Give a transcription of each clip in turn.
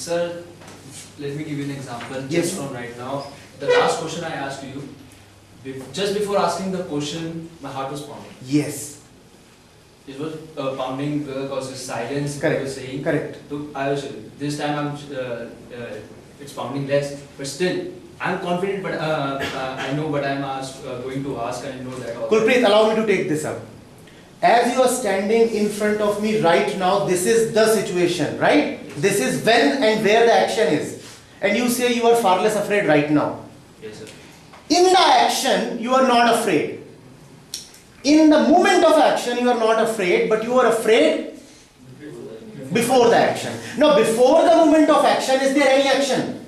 Sir, let me give you an example. Yes. Just from right now, the last question I asked you, just before asking the question, my heart was pounding. Yes. It was pounding because of silence. Correct. You were saying. Correct. So I was this time it's pounding less, but still I'm confident. But I know what I'm going to ask. I know that. Kulpreet, allow me to take this up. As you are standing in front of me right now, this is the situation, right? This is when and where the action is. And you say you are far less afraid right now. Yes, sir. In the action, you are not afraid. In the moment of action, you are not afraid, but you are afraid before the action. Now, before the moment of action, is there any action?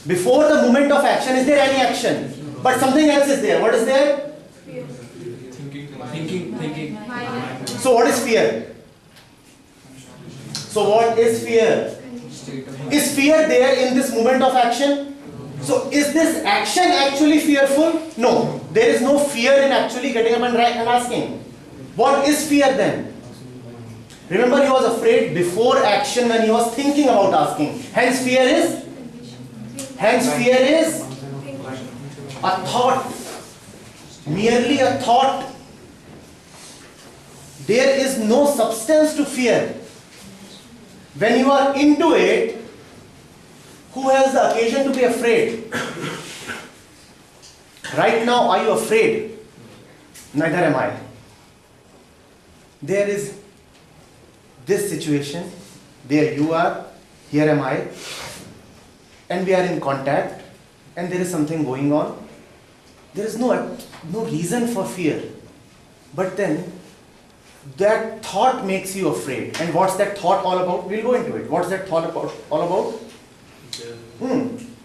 Before the moment of action, is there any action? But something else is there. What is there? Thinking. So what is fear? So what is fear? Is fear there in this moment of action? So is this action actually fearful? No. There is no fear in actually getting up and asking. What is fear then? Remember, he was afraid before action when he was thinking about asking. Hence fear is a thought. Merely a thought. There is no substance to fear. When you are into it, who has the occasion to be afraid? Right now, are you afraid? Neither am I. There is this situation, there you are, here am I, and we are in contact, and there is something going on. There is no reason for fear. But then, that thought makes you afraid. And what's that thought all about? We'll go into it. What's that thought all about?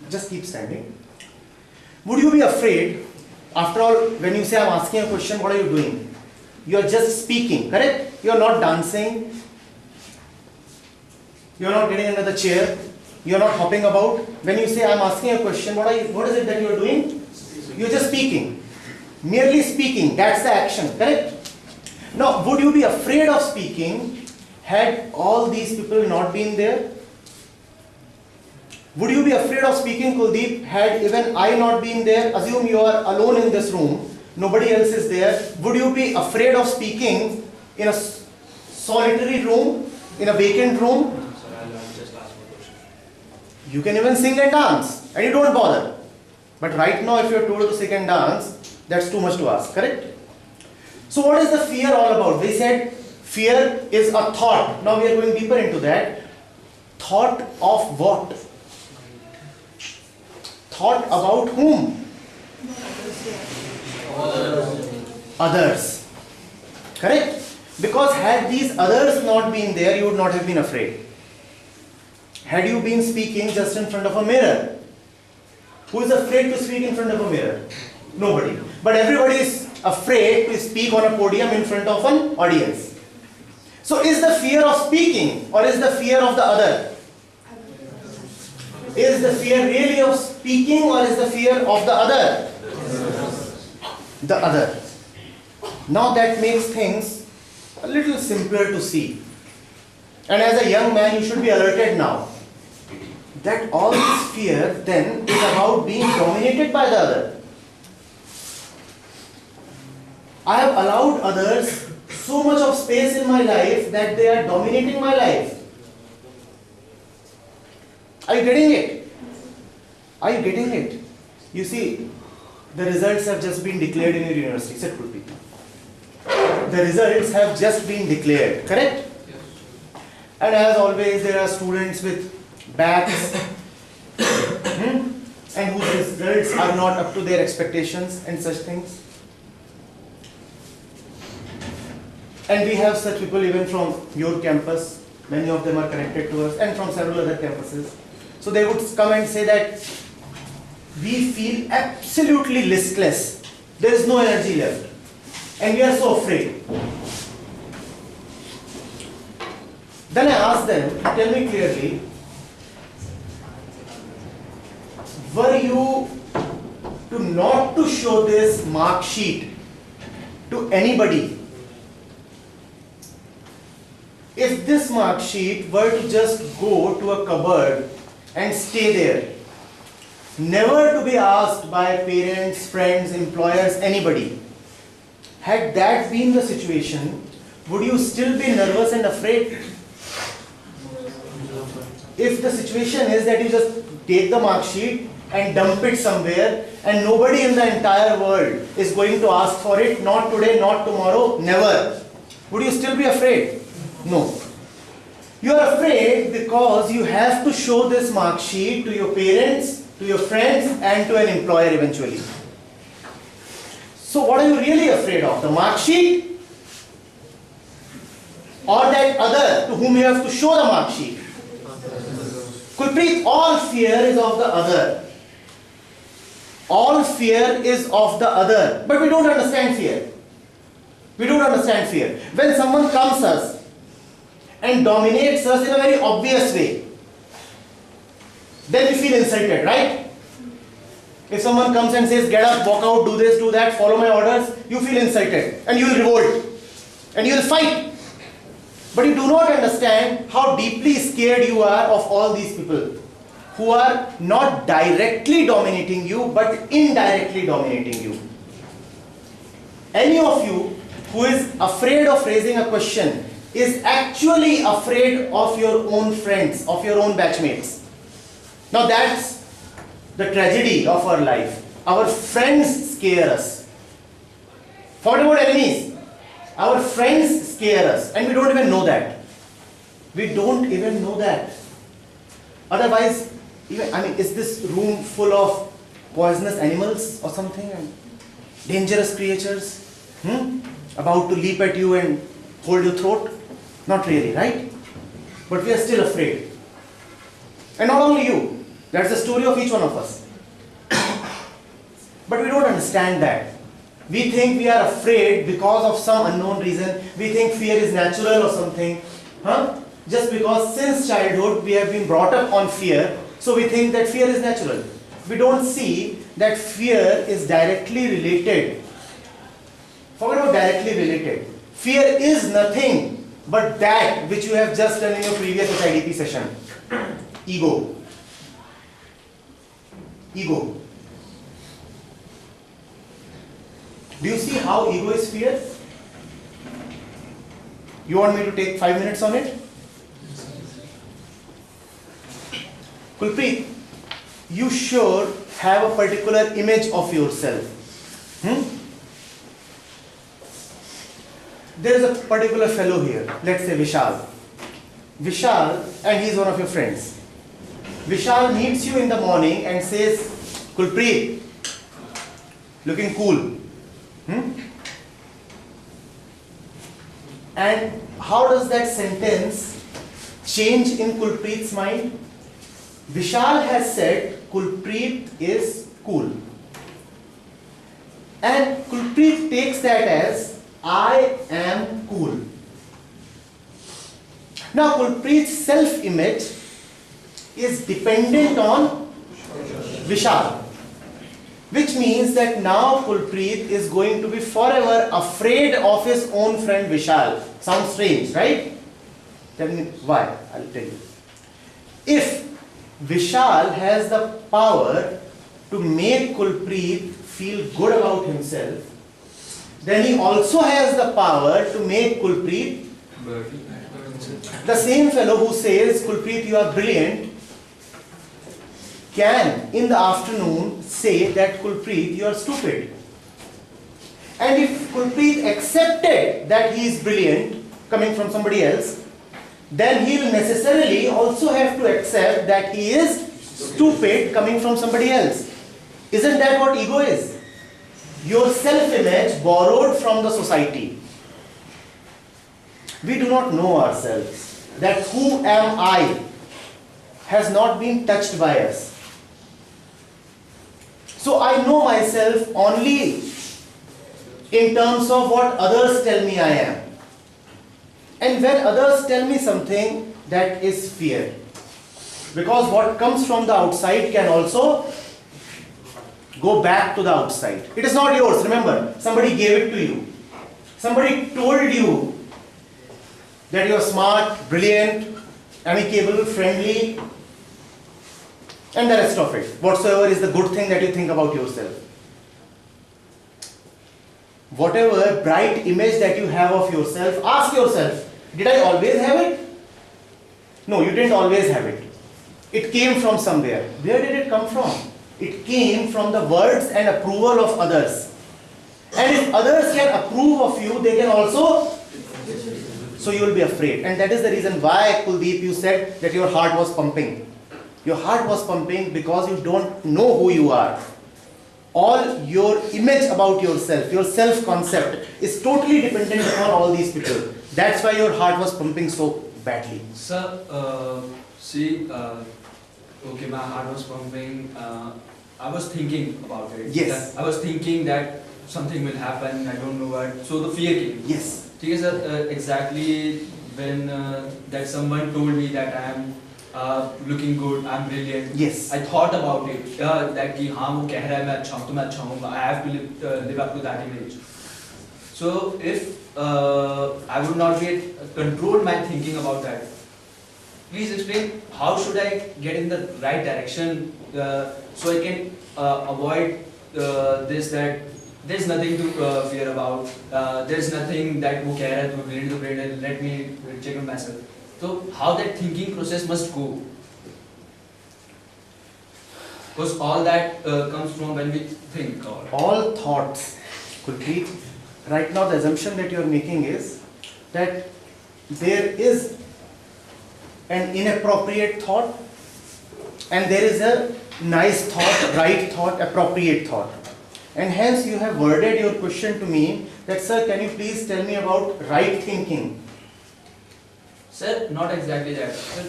Just keep standing. Would you be afraid? After all, when you say I'm asking a question, what are you doing? You are just speaking, correct? You are not dancing. You are not getting under the chair. You are not hopping about. When you say I'm asking a question, what is it that you are doing? You are just speaking. Merely speaking. That's the action, correct? Now, would you be afraid of speaking had all these people not been there? Would you be afraid of speaking, Kuldeep, had even I not been there? Assume you are alone in this room, nobody else is there. Would you be afraid of speaking in a solitary room, in a vacant room? Sir, I'll just ask one question. You can even sing and dance, and you don't bother. But right now, if you are told to sing and dance, that's too much to ask, correct? So what is the fear all about? We said fear is a thought. Now we are going deeper into that. Thought of what? Thought about whom? Others. Correct? Because had these others not been there, you would not have been afraid. Had you been speaking just in front of a mirror, who is afraid to speak in front of a mirror? Nobody. But everybody is afraid to speak on a podium in front of an audience. So is the fear of speaking or is the fear of the other? Is the fear really of speaking or is the fear of the other? The other. Now that makes things a little simpler to see. And as a young man, you should be alerted now that all this fear then is about being dominated by the other. I have allowed others so much of space in my life that they are dominating my life. Are you getting it? Are you getting it? You see, the results have just been declared in your university. Sit, Kulpreet. The results have just been declared, correct? Yes. And as always, there are students with backs and whose results are not up to their expectations and such things. And we have such people even from your campus. Many of them are connected to us and from several other campuses. So they would come and say that we feel absolutely listless. There is no energy left. And we are so afraid. Then I asked them, tell me clearly, were you not to show this mark sheet to anybody if this mark sheet were to just go to a cupboard and stay there, never to be asked by parents, friends, employers, anybody, had that been the situation, would you still be nervous and afraid? If the situation is that you just take the mark sheet and dump it somewhere and nobody in the entire world is going to ask for it, not today, not tomorrow, never, would you still be afraid? No. You are afraid because you have to show this mark sheet to your parents, to your friends, and to an employer eventually. So what are you really afraid of? The mark sheet? Or that other to whom you have to show the mark sheet? Kulpreet, all fear is of the other. All fear is of the other. But we don't understand fear. We don't understand fear. When someone comes us and dominates us in a very obvious way, then we feel insulted, right? If someone comes and says, get up, walk out, do this, do that, follow my orders, you feel insulted and you will revolt and you will fight. But you do not understand how deeply scared you are of all these people who are not directly dominating you but indirectly dominating you. Any of you who is afraid of raising a question is actually afraid of your own friends, of your own batchmates. Now that's the tragedy of our life. Our friends scare us. Forget about enemies. Our friends scare us and we don't even know that. We don't even know that. Otherwise, is this room full of poisonous animals or something? And dangerous creatures? About to leap at you and hold your throat? Not really, right? But we are still afraid. And not only you. That's the story of each one of us. But we don't understand that. We think we are afraid because of some unknown reason. We think fear is natural or something. Just because since childhood we have been brought up on fear, so we think that fear is natural. We don't see that fear is directly related. Forget about directly related. Fear is nothing but that which you have just done in your previous HIDP session. Ego. Ego. Do you see how ego is fear? You want me to take 5 minutes on it? Kulpreet, you sure have a particular image of yourself. There is a particular fellow here, let's say Vishal. Vishal, and he is one of your friends. Vishal meets you in the morning and says, Kulpreet, looking cool. And how does that sentence change in Kulpreet's mind? Vishal has said Kulpreet is cool. And Kulpreet takes that as I am cool. Now Kulpreet's self-image is dependent on Vishal. Which means that now Kulpreet is going to be forever afraid of his own friend Vishal. Sounds strange, right? Tell me why. I'll tell you. If Vishal has the power to make Kulpreet feel good about himself, then he also has the power to make Kulpreet, the same fellow who says, Kulpreet, you are brilliant, can in the afternoon say that Kulpreet, you are stupid. And if Kulpreet accepted that he is brilliant coming from somebody else, then he will necessarily also have to accept that he is stupid coming from somebody else. Isn't that what ego is? Your self-image borrowed from the society. We do not know ourselves. That who am I has not been touched by us. So I know myself only in terms of what others tell me I am. And when others tell me something, that is fear. Because what comes from the outside can also go back to the outside. It is not yours, remember. Somebody gave it to you. Somebody told you that you are smart, brilliant, amicable, friendly, and the rest of it. Whatsoever is the good thing that you think about yourself. Whatever bright image that you have of yourself, ask yourself, did I always have it? No, you didn't always have it. It came from somewhere. Where did it come from? It came from the words and approval of others. And if others can approve of you, they can also, so you will be afraid. And that is the reason why, Kuldeep, you said that your heart was pumping. Your heart was pumping because you don't know who you are. All your image about yourself, your self-concept is totally dependent on all these people. That's why your heart was pumping so badly. Sir, okay, my heart was pumping. I was thinking about it. Yes. I was thinking that something will happen. I don't know what. So the fear came. Yes. Okay, sir. Exactly when that someone told me that I am looking good, I'm brilliant. Yes. I thought about it. That कि हाँ वो कह रहा है मैं अच्छा हूँ तो मैं अच्छा हूँ. I have to live up to that image. So if I would not control my thinking about that. Please explain how should I get in the right direction so I can avoid this, that there's nothing to fear about. There's nothing that वो कह रहा है तो brilliant, let me check on myself. So how that thinking process must go? Because all that comes from when we think. All thoughts, Kulpreet, right now the assumption that you are making is that there is an inappropriate thought and there is a nice thought, right thought, appropriate thought. And hence you have worded your question to me that, sir, can you please tell me about right thinking? Sir, not exactly that. Sir,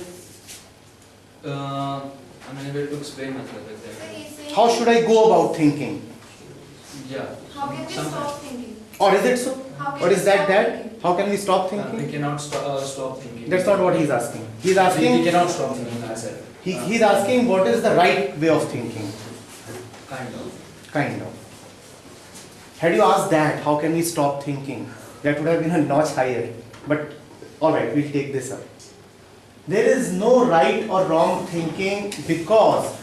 I'm unable to explain myself exactly. How should I go about thinking? Yeah. How can we stop thinking? Or is it so? How can Or we is that stop that? thinking? How can we stop We thinking? cannot stop thinking. That's not what he's asking. He's We asking, cannot stop thinking, I said. he's asking what is the right way of thinking. Kind of. Kind of. Had you asked that, how can we stop thinking? That would have been a notch higher. But alright, we'll take this up. There is no right or wrong thinking because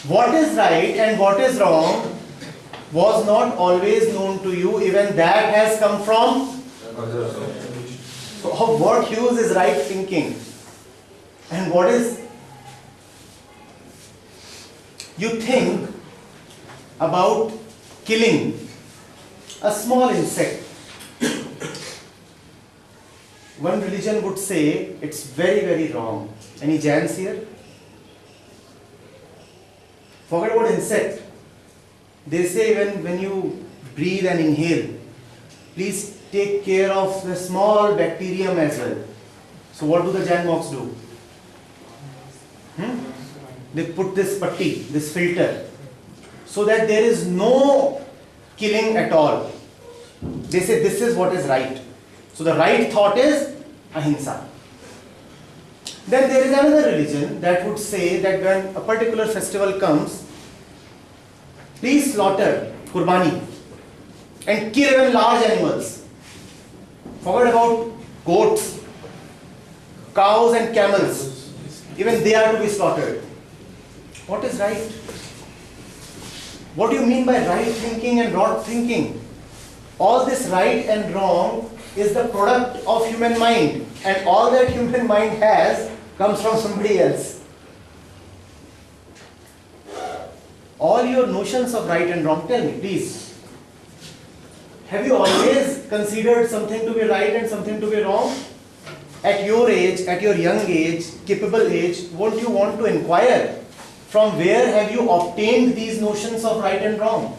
what is right and what is wrong was not always known to you. Even that has come from. So of what use is right thinking? And what is? You think about killing a small insect. One religion would say it's very, very wrong. Any Jains here? Forget about insect. They say when you breathe and inhale, please take care of the small bacterium as well. So what do the Jain monks do? They put this patti, this filter, so that there is no killing at all. They say this is what is right. So the right thought is ahimsa. Then there is another religion that would say that when a particular festival comes, please slaughter, kurbani, and kill even large animals. Forget about goats, cows and camels. Even they are to be slaughtered. What is right? What do you mean by right thinking and wrong thinking? All this right and wrong is the product of human mind, and all that human mind has comes from somebody else. All your notions of right and wrong, tell me please. Have you always considered something to be right and something to be wrong? At your age, at your young age, capable age, won't you want to inquire from where have you obtained these notions of right and wrong?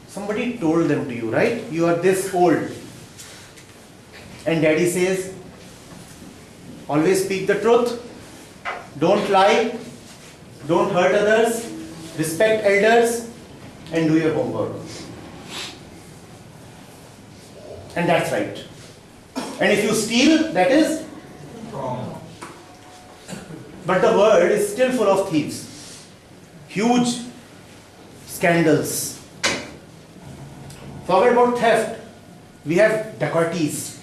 Somebody told them to you, right? You are this old. And daddy says, always speak the truth, don't lie, don't hurt others, respect elders, and do your homework. And that's right. And if you steal, that is wrong. But the world is still full of thieves. Huge scandals. Forget about theft. We have dacoities.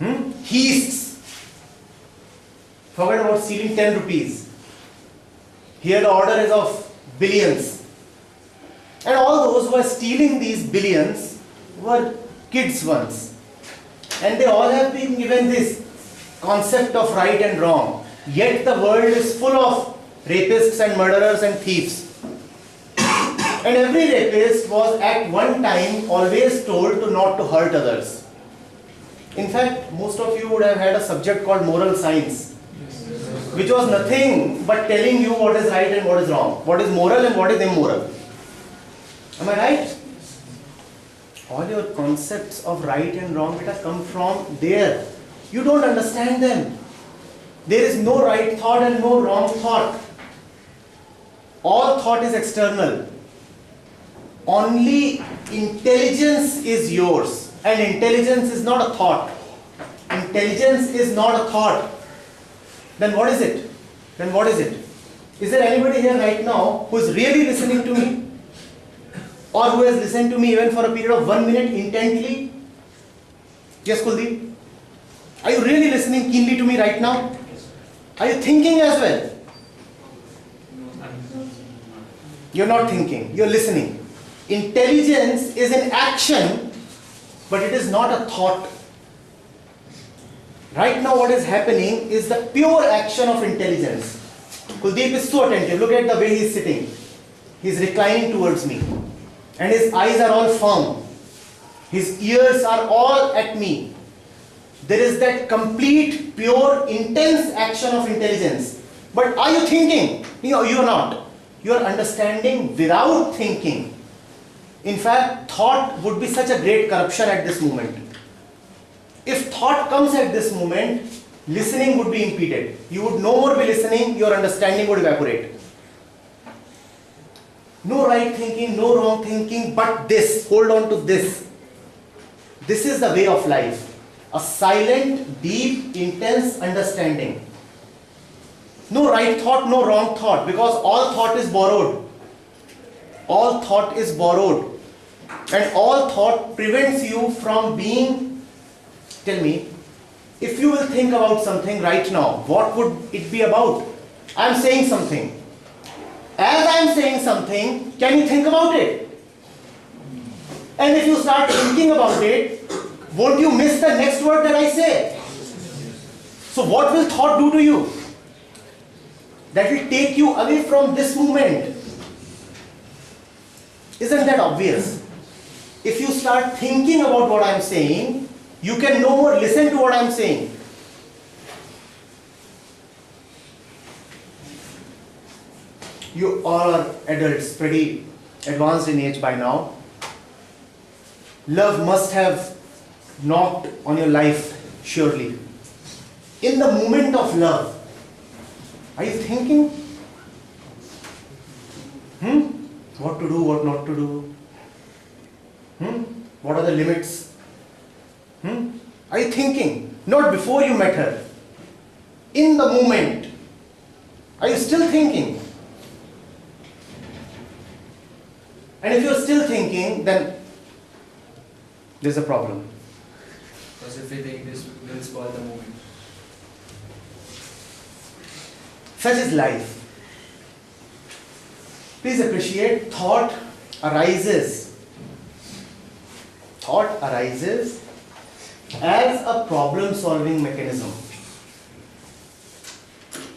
Heists. Forget about stealing 10 rupees. Here the order is of billions. And all those who are stealing these billions were kids once. And they all have been given this concept of right and wrong. Yet the world is full of rapists and murderers and thieves. And every rapist was at one time always told to not to hurt others. In fact, most of you would have had a subject called moral science, which was nothing but telling you what is right and what is wrong, what is moral and what is immoral. Am I right? All your concepts of right and wrong beta come from there. You don't understand them. There is no right thought and no wrong thought. All thought is external. Only intelligence is yours. And intelligence is not a thought. Intelligence is not a thought. Then what is it? Then what is it? Is there anybody here right now who is really listening to me? Or who has listened to me even for a period of 1 minute intently? Yes, Kuldeep? Are you really listening keenly to me right now? Are you thinking as well? You're not thinking, you're listening. Intelligence is an action, but it is not a thought. Right now what is happening is the pure action of intelligence. Kuldeep is so attentive. Look at the way he's sitting. He's reclining towards me. And his eyes are all firm. His ears are all at me. There is that complete, pure, intense action of intelligence. But are you thinking? You are not. You are understanding without thinking. In fact, thought would be such a great corruption at this moment. If thought comes at this moment, listening would be impeded. You would no more be listening, your understanding would evaporate. No right thinking, no wrong thinking, but this. Hold on to this. This is the way of life. A silent, deep, intense understanding. No right thought, no wrong thought, because all thought is borrowed. All thought is borrowed. And all thought prevents you from being, tell me, if you will think about something right now, what would it be about? I am saying something. As I am saying something, can you think about it? And if you start thinking about it, won't you miss the next word that I say? So what will thought do to you? That will take you away from this moment. Isn't that obvious? If you start thinking about what I am saying, you can no more listen to what I am saying. You all are adults, pretty advanced in age by now. Love must have knocked on your life, surely. In the moment of love, are you thinking? What to do, what not to do? What are the limits? Are you thinking? Not before you met her. In the moment. Are you still thinking? And if you're still thinking, then there's a problem. Because if we think this will spoil the moment. Such is life. Please appreciate, thought arises. Thought arises as a problem-solving mechanism.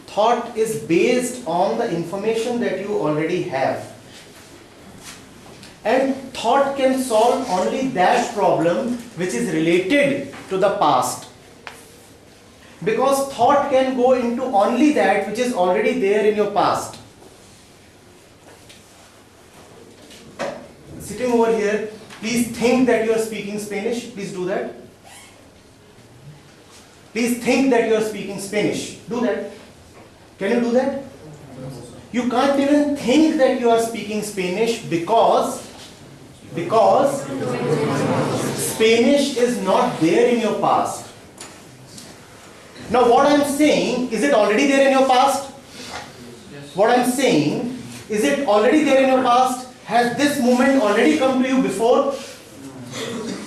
Thought is based on the information that you already have. And thought can solve only that problem which is related to the past. Because thought can go into only that which is already there in your past. Sitting over here, please think that you are speaking Spanish. Please do that. Please think that you are speaking Spanish. Do that. Can you do that? You can't even think that you are speaking Spanish because Spanish is not there in your past. Now what I am saying, is it already there in your past? Yes. What I am saying, is it already there in your past? Has this moment already come to you before?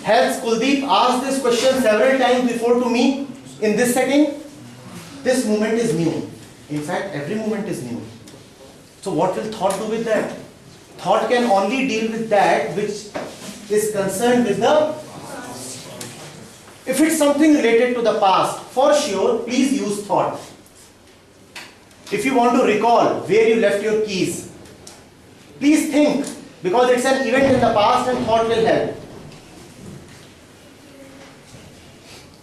Has Kuldeep asked this question several times before to me in this setting? This moment is new. In fact, every moment is new. So what will thought do with that? Thought can only deal with that which is concerned with the... If it's something related to the past, for sure, please use thought. If you want to recall where you left your keys, please think, because it's an event in the past and thought will help.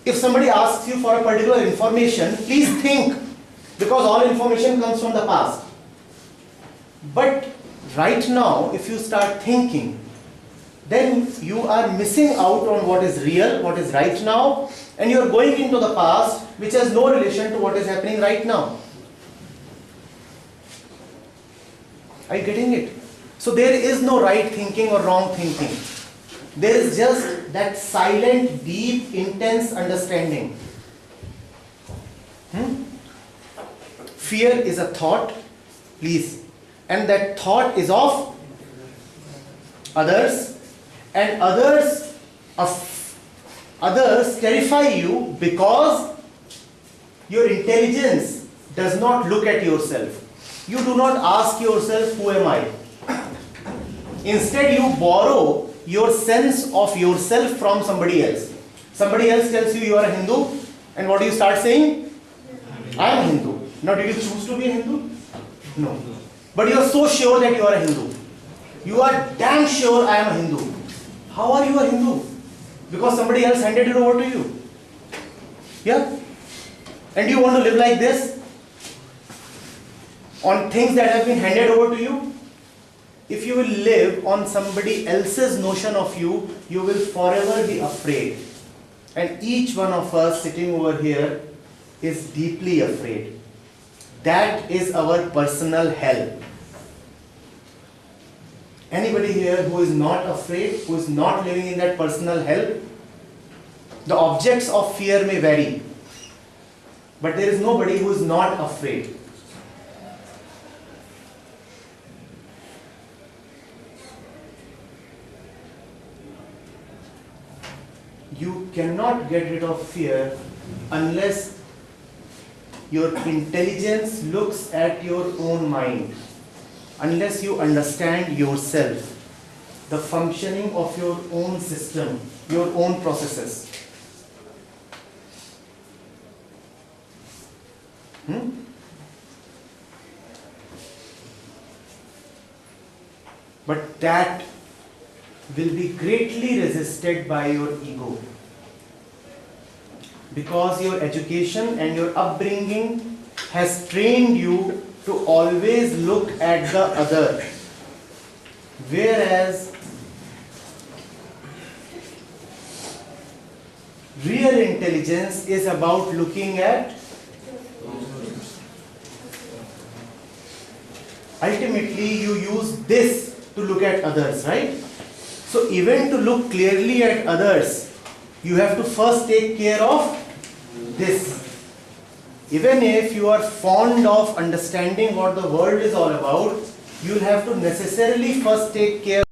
If somebody asks you for a particular information, please think, because all information comes from the past. But right now, if you start thinking, then you are missing out on what is real, what is right now, and you are going into the past which has no relation to what is happening right now. Are you getting it? So there is no right thinking or wrong thinking. There is just that silent, deep, intense understanding. Fear is a thought, please. And that thought is of others. And others terrify you because your intelligence does not look at yourself. You do not ask yourself, who am I? Instead, you borrow your sense of yourself from somebody else. Somebody else tells you are a Hindu, and what do you start saying? I am a Hindu. Now, did you choose to be a Hindu? No. But you are so sure that you are a Hindu. You are damn sure I am a Hindu. How are you a Hindu? Because somebody else handed it over to you. Yeah? And you want to live like this? On things that have been handed over to you? If you will live on somebody else's notion of you, you will forever be afraid. And each one of us sitting over here is deeply afraid. That is our personal hell. Anybody here who is not afraid, who is not living in that personal hell? The objects of fear may vary, but there is nobody who is not afraid. You cannot get rid of fear unless your intelligence looks at your own mind. Unless you understand yourself, the functioning of your own system, your own processes. But that will be greatly resisted by your ego. Because your education and your upbringing has trained you to always look at the other. Whereas real intelligence is about looking at, ultimately you use this to look at others, right? So even to look clearly at others, you have to first take care of this. Even if you are fond of understanding what the world is all about, you'll have to necessarily first take care